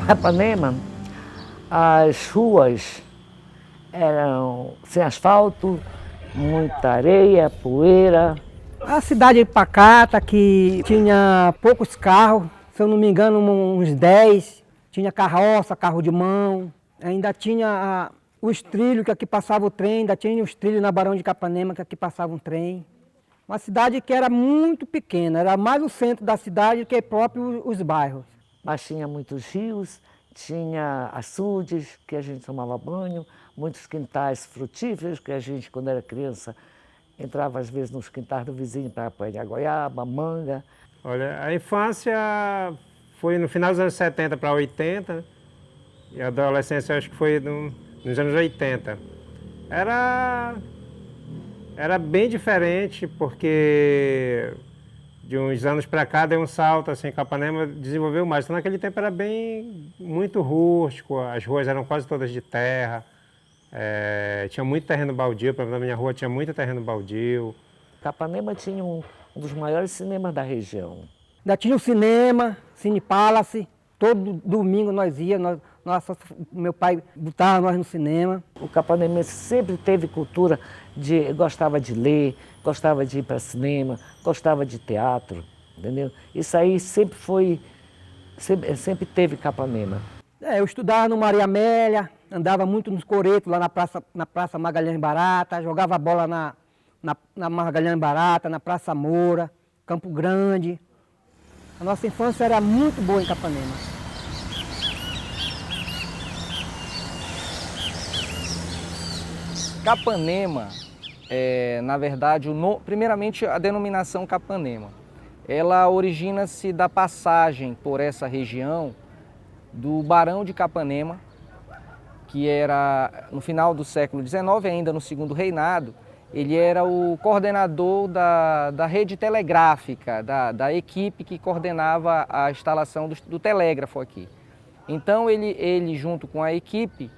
Capanema, as ruas eram sem asfalto, muita areia, poeira. A cidade pacata, que tinha poucos carros, se eu não me engano uns 10, tinha carroça, carro de mão, ainda tinha os trilhos que aqui passava o trem, ainda tinha os trilhos na Barão de Capanema que aqui passava um trem. Uma cidade que era muito pequena, era mais o centro da cidade do que próprio os bairros. Mas tinha muitos rios, tinha açudes que a gente tomava banho, muitos quintais frutíferos que a gente, quando era criança, entrava às vezes nos quintais do vizinho para apanhar goiaba, manga. Olha, a infância foi no final dos anos 70 para 80, né? E a adolescência acho que foi nos anos 80. Era bem diferente, porque de uns anos para cá deu um salto, assim, Capanema desenvolveu mais. Então, naquele tempo era muito rústico, as ruas eram quase todas de terra, tinha muito terreno baldio, por exemplo, na minha rua tinha muito terreno baldio. Capanema tinha um dos maiores cinemas da região. Ainda tinha o cinema, Cine Palace, todo domingo nós íamos, meu pai botava nós no cinema. O capanemense sempre teve cultura gostava de ler, gostava de ir para cinema, gostava de teatro, entendeu? Isso aí sempre teve Capanema. Eu estudava no Maria Amélia, andava muito nos coretos lá na Praça Magalhães Barata, jogava bola na Magalhães Barata, na Praça Moura, Campo Grande. A nossa infância era muito boa em Capanema. Capanema, na verdade, primeiramente a denominação Capanema, ela origina-se da passagem por essa região do Barão de Capanema, que era no final do século XIX, ainda no segundo reinado, ele era o coordenador da rede telegráfica, da equipe que coordenava a instalação do telégrafo aqui. Então ele junto com a equipe,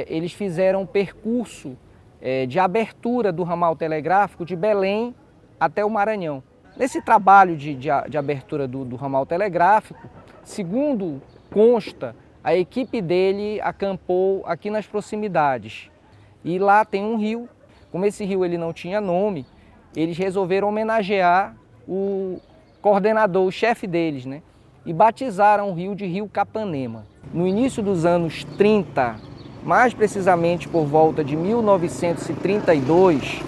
eles fizeram um percurso de abertura do ramal telegráfico de Belém até o Maranhão. Nesse trabalho de abertura do ramal telegráfico, segundo consta, a equipe dele acampou aqui nas proximidades. E lá tem um rio. Como esse rio ele não tinha nome, eles resolveram homenagear o coordenador, o chefe deles, né? E batizaram o rio de Rio Capanema. No início dos anos 30, mais precisamente por volta de 1932,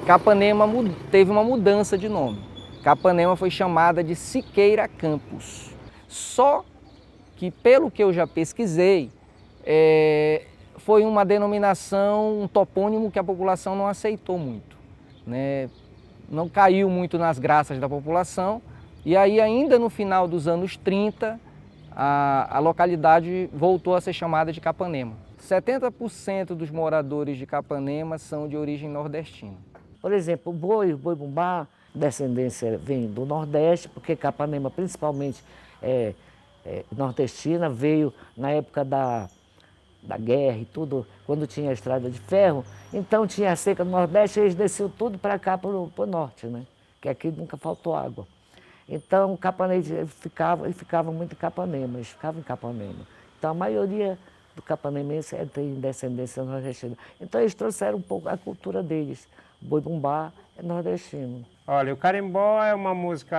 Capanema teve uma mudança de nome. Capanema foi chamada de Siqueira Campos. Só que, pelo que eu já pesquisei, foi uma denominação, um topônimo que a população não aceitou muito, né? Não caiu muito nas graças da população. E aí, ainda no final dos anos 30, a localidade voltou a ser chamada de Capanema. 70% dos moradores de Capanema são de origem nordestina. Por exemplo, o boi-bumbá, descendência vem do Nordeste, porque Capanema, principalmente nordestina, veio na época da guerra e tudo, quando tinha a estrada de ferro. Então tinha a seca no Nordeste e eles desciam tudo para cá, para o Norte, né? Que aqui nunca faltou água. Então o capanense ficava muito em Capanema, eles ficavam em Capanema. Então a maioria do capanemense tem descendência nordestina. Então eles trouxeram um pouco a cultura deles. O boi-bumbá é nordestino. Olha, o carimbó é uma música,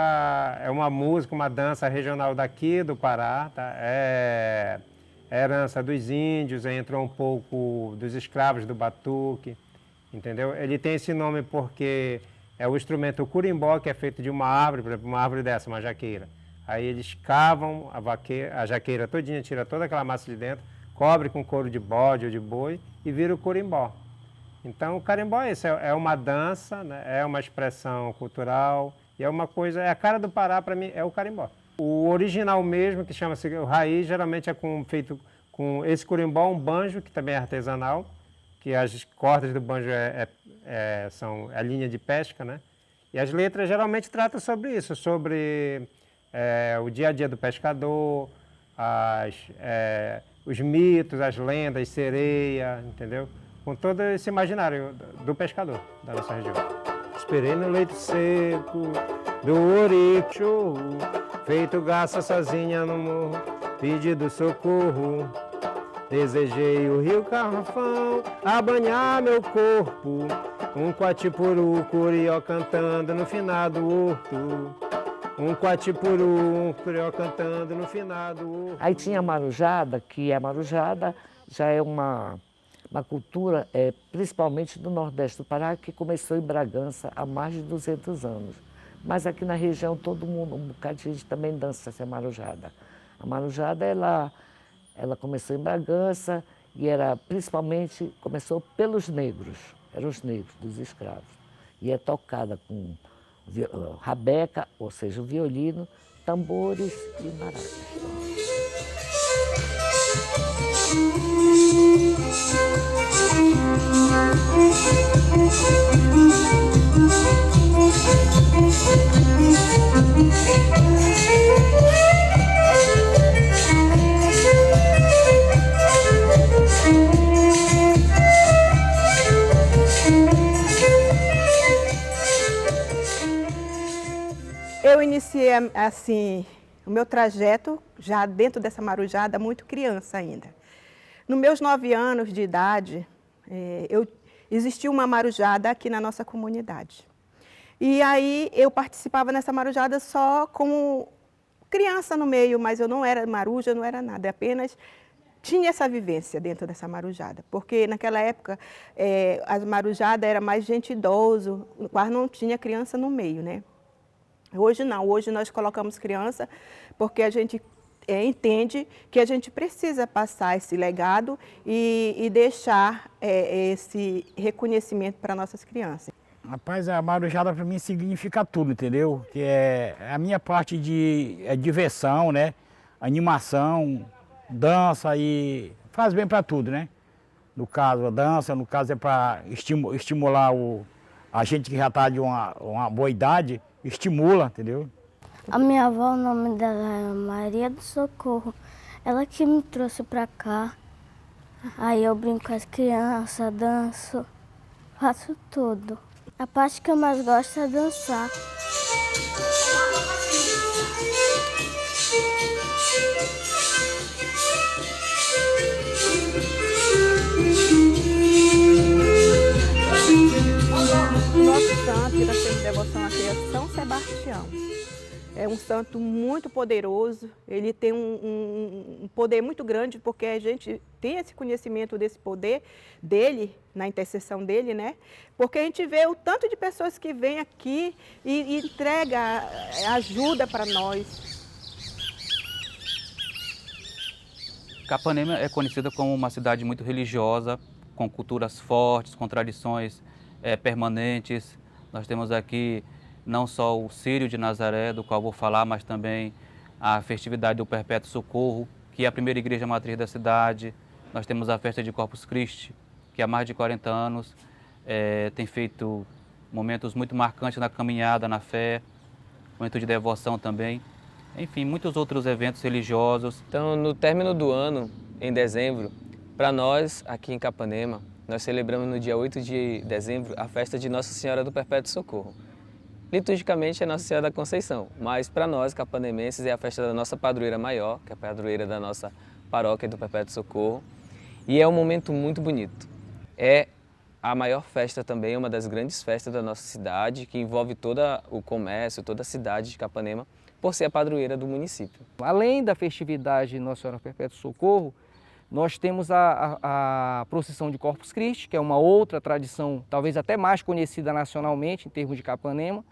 uma dança regional daqui do Pará, tá? É herança dos índios, entrou um pouco dos escravos do batuque, entendeu? Ele tem esse nome porque é o instrumento o curimbó, que é feito de uma árvore, por exemplo, uma árvore dessa, uma jaqueira. Aí eles cavam a jaqueira todinha, tira toda aquela massa de dentro, cobre com couro de bode ou de boi e vira o curimbó. Então o carimbó é isso, é uma dança, né? É uma expressão cultural e é uma coisa, a cara do Pará para mim é o carimbó. O original mesmo, que chama-se o raiz, geralmente é feito com esse curimbó, um banjo, que também é artesanal, que as cordas do banjo são a linha de pesca, né? E as letras geralmente tratam sobre isso, sobre o dia a dia do pescador, os mitos, as lendas, sereia, entendeu? Com todo esse imaginário do pescador da nossa região. Esperei no leito seco do Orixô, feito garça sozinha no morro, pedido socorro. Desejei o rio Carrafão a banhar meu corpo, um quatipuru, curió cantando no finado horto. Um quatipuru, um curió cantando no finado horto. Aí tinha a marujada, que a marujada já é uma cultura, principalmente do Nordeste do Pará, que começou em Bragança há mais de 200 anos. Mas aqui na região todo mundo, um bocado de gente também dança essa marujada. A marujada, ela começou em Bragança e principalmente começou pelos negros, eram os negros, dos escravos. E é tocada com rabeca, ou seja, o violino, tambores e maracas. Eu iniciei, assim, o meu trajeto já dentro dessa marujada muito criança ainda. Nos meus 9 anos de idade, existia uma marujada aqui na nossa comunidade. E aí eu participava nessa marujada só como criança no meio, mas eu não era maruja, não era nada, apenas tinha essa vivência dentro dessa marujada, porque naquela época a marujada era mais gente idoso, quase não tinha criança no meio, né? Hoje não, hoje nós colocamos criança porque a gente entende que a gente precisa passar esse legado e deixar esse reconhecimento para nossas crianças. Rapaz, a marujada para mim significa tudo, entendeu? Que é a minha parte de diversão, né? Animação, dança e faz bem para tudo, né? No caso, a dança, no caso é para estimular a gente que já está de uma boa idade, estimula, entendeu? A minha avó, o nome dela é Maria do Socorro. Ela que me trouxe pra cá. Aí eu brinco com as crianças, danço, faço tudo. A parte que eu mais gosto é dançar. O nosso santo que nós temos devoção aqui é São Sebastião. É um santo muito poderoso, ele tem um poder muito grande, porque a gente tem esse conhecimento desse poder dele, na intercessão dele, né? Porque a gente vê o tanto de pessoas que vêm aqui e entrega ajuda para nós. Capanema é conhecida como uma cidade muito religiosa, com culturas fortes, com tradições permanentes. Nós temos aqui não só o Círio de Nazaré, do qual vou falar, mas também a festividade do Perpétuo Socorro, que é a primeira igreja matriz da cidade. Nós temos a festa de Corpus Christi, que há mais de 40 anos tem feito momentos muito marcantes na caminhada, na fé, momento de devoção também. Enfim, muitos outros eventos religiosos. Então, no término do ano, em dezembro, para nós, aqui em Capanema, nós celebramos no dia 8 de dezembro a festa de Nossa Senhora do Perpétuo Socorro. Liturgicamente é Nossa Senhora da Conceição, mas para nós, capanemenses, é a festa da nossa padroeira maior, que é a padroeira da nossa paróquia do Perpétuo Socorro. E é um momento muito bonito. É a maior festa também, uma das grandes festas da nossa cidade, que envolve todo o comércio, toda a cidade de Capanema, por ser a padroeira do município. Além da festividade de Nossa Senhora do Perpétuo Socorro, nós temos a procissão de Corpus Christi, que é uma outra tradição, talvez até mais conhecida nacionalmente, em termos de Capanema,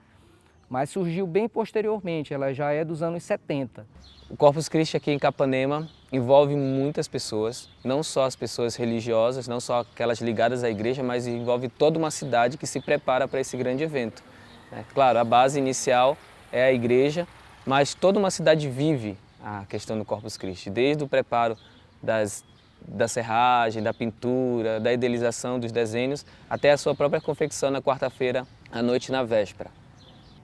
mas surgiu bem posteriormente, ela já é dos anos 70. O Corpus Christi aqui em Capanema envolve muitas pessoas, não só as pessoas religiosas, não só aquelas ligadas à igreja, mas envolve toda uma cidade que se prepara para esse grande evento. Claro, a base inicial é a igreja, mas toda uma cidade vive a questão do Corpus Christi, desde o preparo da serragem, da pintura, da idealização dos desenhos, até a sua própria confecção na quarta-feira à noite, na véspera.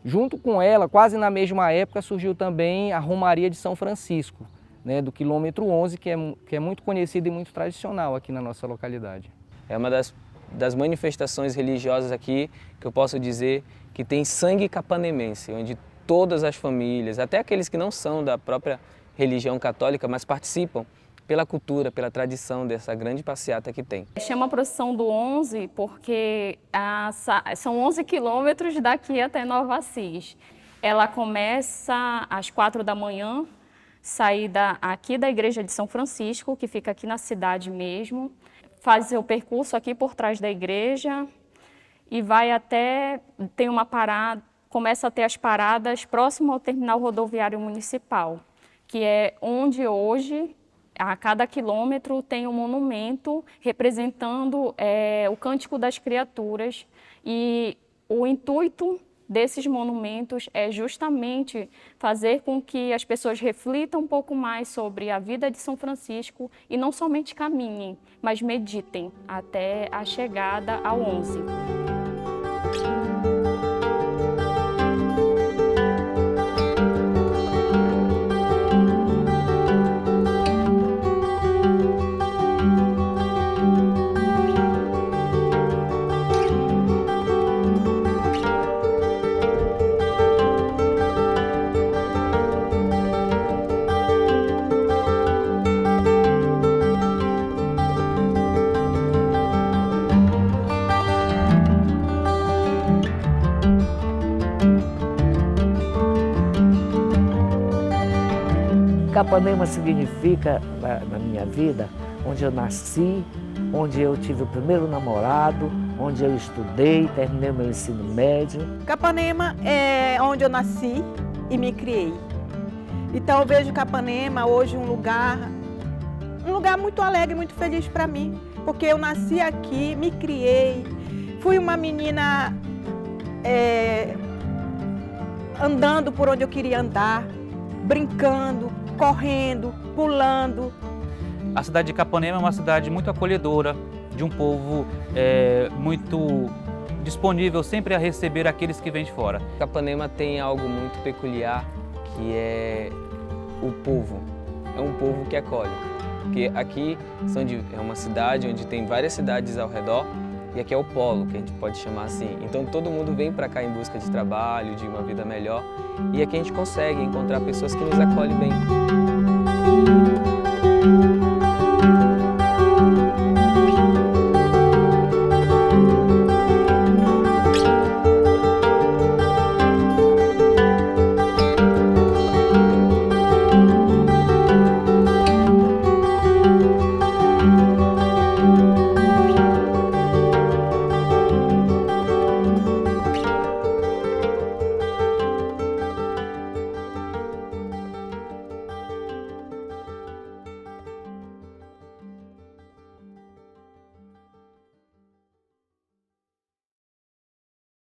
Junto com ela, quase na mesma época, surgiu também a Romaria de São Francisco, né, do quilômetro 11, que é muito conhecida e muito tradicional aqui na nossa localidade. É uma das manifestações religiosas aqui que eu posso dizer que tem sangue capanemense, onde todas as famílias, até aqueles que não são da própria religião católica, mas participam pela cultura, pela tradição dessa grande passeata que tem. Chama a procissão do 11 porque são 11 quilômetros daqui até Nova Assis. Ela começa às 4 da manhã, saída aqui da igreja de São Francisco, que fica aqui na cidade mesmo, faz o percurso aqui por trás da igreja e vai até, tem uma parada, começa a ter as paradas próximo ao terminal rodoviário municipal, que é onde hoje, a cada quilômetro, tem um monumento representando o Cântico das Criaturas, e o intuito desses monumentos é justamente fazer com que as pessoas reflitam um pouco mais sobre a vida de São Francisco e não somente caminhem, mas meditem até a chegada ao 11. Capanema significa, na minha vida, onde eu nasci, onde eu tive o primeiro namorado, onde eu estudei, terminei meu ensino médio. Capanema é onde eu nasci e me criei. Então eu vejo Capanema hoje um lugar muito alegre, muito feliz para mim, porque eu nasci aqui, me criei, fui uma menina andando por onde eu queria andar, brincando, correndo, pulando. A cidade de Capanema é uma cidade muito acolhedora, de um povo muito disponível sempre a receber aqueles que vêm de fora. Capanema tem algo muito peculiar, que é o povo. É um povo que acolhe. Porque aqui é uma cidade onde tem várias cidades ao redor, e aqui é o polo, que a gente pode chamar assim. Então todo mundo vem para cá em busca de trabalho, de uma vida melhor, e aqui a gente consegue encontrar pessoas que nos acolhem bem.